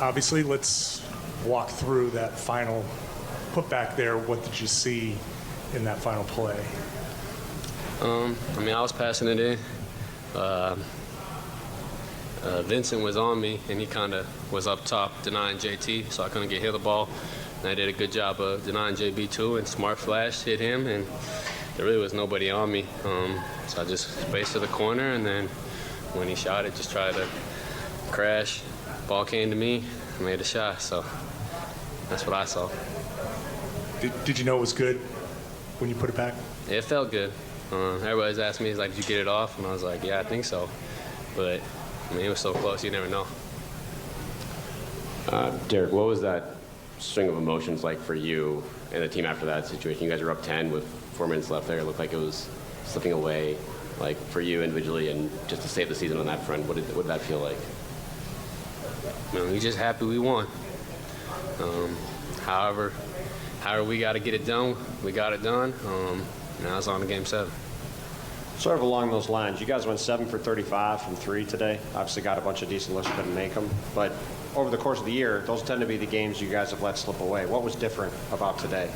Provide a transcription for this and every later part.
Obviously, let's walk through that final putback there. What did you see in that final play? I was passing it in. Vincent was on me, and he kind of was up top denying JT, so I couldn't get hit the ball. And I did a good job of denying JB too, and smart flash hit him, and there really was nobody on me. So I just spaced to the corner, and then when he shot it, just tried to crash. Ball came to me, I made a shot, so that's what I saw. Did you know it was good when you put it back? It felt good. Everybody's asked me, did you get it off? And I was like, yeah, I think so. But, it was so close, you never know. Derrick, what was that string of emotions like for you and the team after that situation? You guys were up 10 with 4 minutes left there. It looked like it was slipping away, like for you individually and just to save the season on that front. What did that feel like? We're just happy we won. However we got to get it done, we got it done. Now it's on to Game 7. Sort of along those lines, you guys went 7 for 35 from 3 today. Obviously got a bunch of decent looks, couldn't make them. But over the course of the year, those tend to be the games you guys have let slip away. What was different about today?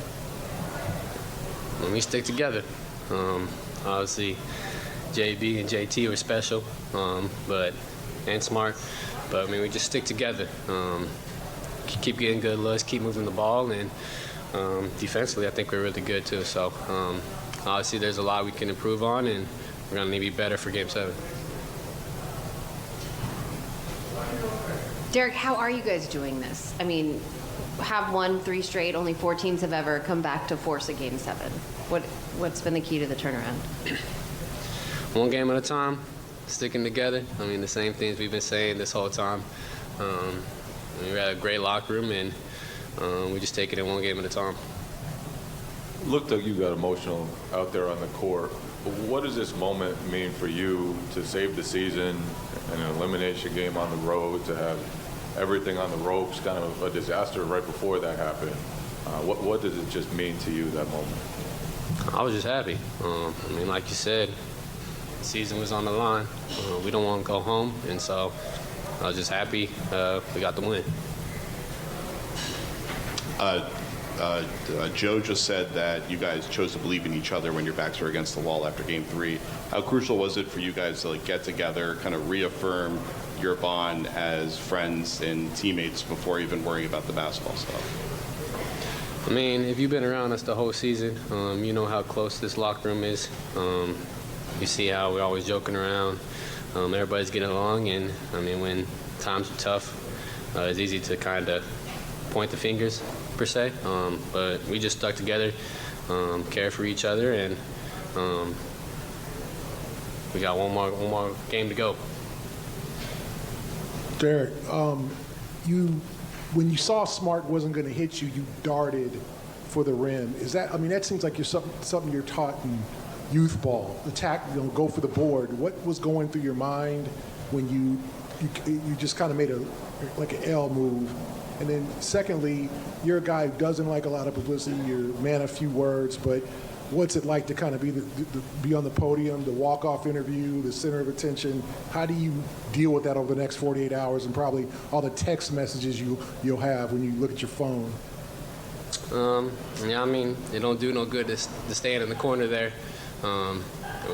When we stick together. Obviously, JB and JT were special, and smart. But, we just stick together. Keep getting good looks, keep moving the ball, and defensively, I think we're really good, too. So, obviously, there's a lot we can improve on, and we're going to need to be better for Game 7. Derrick, how are you guys doing this? Have won 3 straight. Only 4 teams have ever come back to force a Game 7. What's been the key to the turnaround? One game at a time, sticking together. The same things we've been saying this whole time. We had a great locker room, and we just take it in one game at a time. Looked like you got emotional out there on the court. What does this moment mean for you to save the season, an elimination game on the road, to have everything on the ropes, kind of a disaster right before that happened? What does it just mean to you, that moment? I was just happy. Like you said, the season was on the line. We don't want to go home, and so I was just happy we got the win. Joe just said that you guys chose to believe in each other when your backs were against the wall after Game 3. How crucial was it for you guys to get together, kind of reaffirm your bond as friends and teammates before even worrying about the basketball stuff? If you've been around us the whole season, you know how close this locker room is. You see how we're always joking around. Everybody's getting along, and when times are tough, it's easy to kind of point the fingers, per se, but we just stuck together, cared for each other, and we got one more game to go. Derrick, when you saw Smart wasn't going to hit you, you darted for the rim. Is that? That seems like something you're taught in youth ball. Attack, go for the board. What was going through your mind when you just kind of made an L move? And then secondly, you're a guy who doesn't like a lot of publicity. You're a man of few words, but what's it like to kind of be on the podium, the walk-off interview, the center of attention? How do you deal with that over the next 48 hours and probably all the text messages you'll have when you look at your phone? It don't do no good to stand in the corner there,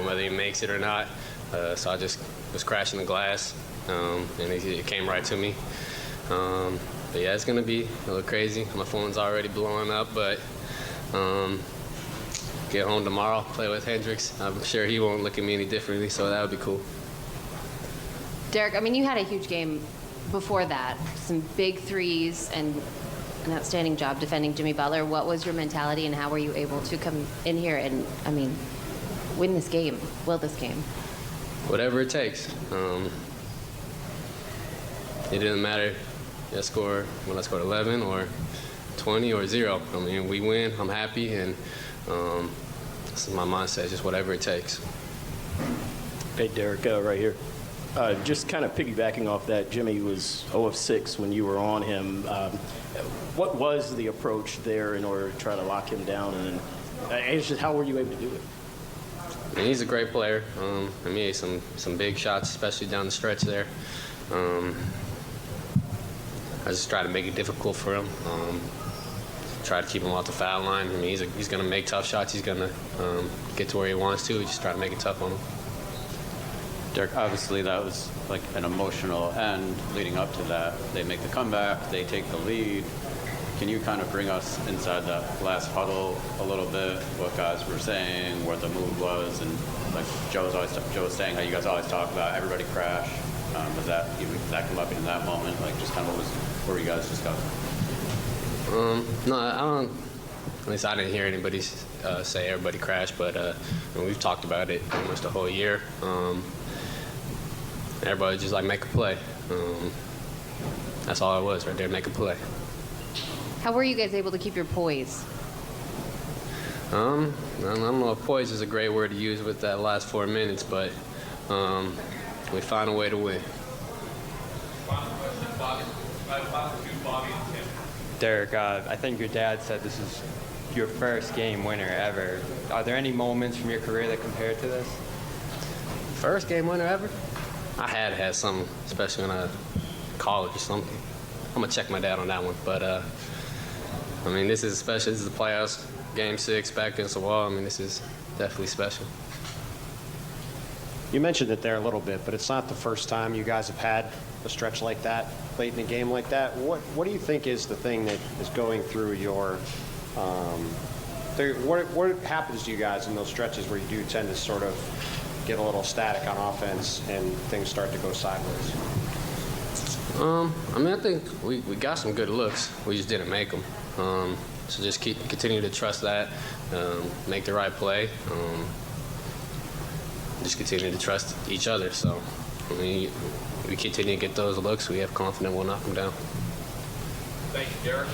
whether he makes it or not. So I just was crashing the glass, and it came right to me. But yeah, it's going to be a little crazy. My phone's already blowing up, but get home tomorrow, play with Hendricks. I'm sure he won't look at me any differently, so that would be cool. Derrick, you had a huge game before that. Some big threes and an outstanding job defending Jimmy Butler. What was your mentality, and how were you able to come in here and, win this game, will this game? Whatever it takes. It didn't matter when I scored 11 or 20 or 0. We win, I'm happy, and this is my mindset, just whatever it takes. Hey, Derrick, right here. Just kind of piggybacking off that, Jimmy was 0 of 6 when you were on him. What was the approach there in order to try to lock him down, and it's just how were you able to do it? He's a great player. He had some big shots, especially down the stretch there. I just try to make it difficult for him. Try to keep him off the foul line. I mean, he's going to make tough shots. He's going to get to where he wants to. We just try to make it tough on him. Derrick, obviously that was like an emotional end leading up to that. They make the comeback, they take the lead. Can you kind of bring us inside that last huddle a little bit, what guys were saying, what the mood was, and like Joe was saying how you guys always talk about everybody crash. Did that come up in that moment? Like just kind of what were you guys discussing? No, I don't. At least I didn't hear anybody say everybody crashed, but we've talked about it pretty much the whole year. Everybody just like make a play. That's all it was right there, make a play. How were you guys able to keep your poise? I don't know if poise is a great word to use with that last 4 minutes, but we found a way to win. Derrick, I think your dad said this is your first game winner ever. Are there any moments from your career that compare to this? First game winner ever? I had something, especially in college or something. I'm gonna check my dad on that one, but I mean, this is special. This is the playoffs, Game 6 back against the wall. I mean, this is definitely special. You mentioned it there a little bit, but it's not the first time you guys have had a stretch like that, late in a game like that. What do you think is the thing that is going through your what happens to you guys in those stretches where you do tend to sort of get a little static on offense and things start to go sideways? I mean, I think we got some good looks. We just didn't make them. So just continue to trust that, make the right play, just continue to trust each other. So, I mean, we continue to get those looks. We have confidence we'll knock them down. Thank you, Derrick.